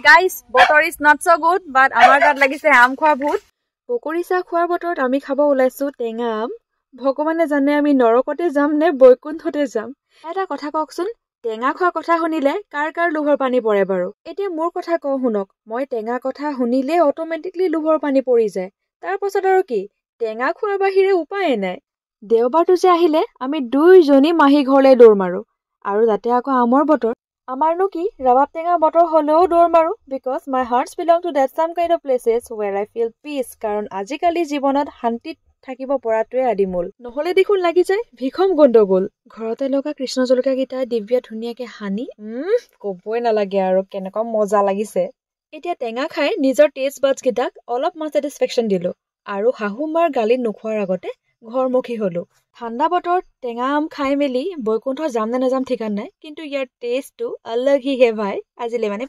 Guys, butter is not so good, but আমাৰ তাত লাগিছে আম খোৱা ভূত। পকৰি চাহ খোৱাৰ বতৰত আমি খাব ওলাইছো টেঙা আম। ভগৱানে জানে আমি নৰকতে যাম নে বৈকুণ্ঠতে যাম। এটা কথা কওকচোন, টেঙা খোৱাৰ কথা শুনিলে কাৰ কাৰ লোভৰ পানী পৰে বাৰু? এতিয়া মোৰ কথা কওঁ শুনক, মই টেঙা কথা শুনিলে অট'মেটিকলি লোভৰ পানী পৰি যায়। তাৰ পাছত আৰু কি, টেঙা খোৱাৰ বাহিৰে উপায়ে নাই। দেওবাৰটো যে আহিলে আমি দুইজনী মাহী ঘৰলৈ দৌৰ মাৰো। আৰু যাতে আকৌ আমৰ বতৰ, আমাৰনো কি ৰবাব টেঙা বতৰ হলেও দৌৰ মাৰো, because my hearts belong to that some kind of places where I feel peace. কাৰণ আজিকালি জীৱনত শান্তিত থাকিব পৰাটোৱে আদিমূল, নহলে দেখোন লাগি যায় ভীষণ গণ্ডগোল। ঘৰতে লগা কৃষ্ণ জলকীয়া কেইটা দিব্যা ধুনীয়াকে সানি কবই নালাগে আৰু কেনেকুৱা মজা লাগিছে। এতিয়া টেঙা খাই নিজৰ টেষ্ট বাডছ কেইটাক অলপমান ছেটিছফেকশ্যন দিলো আৰু শাহু মাৰ গালিত নোখোৱাৰ আগতে ঘৰমুখী হলো। ঠাণ্ডা বতৰত টেঙা আম খাই মেলি বৈকুণ্ঠ যাম নে নাযাম ঠিকান নাই, কিন্তু ইয়াৰ টেষ্টটো অলগ হি হে ভাই। আজিলে মানে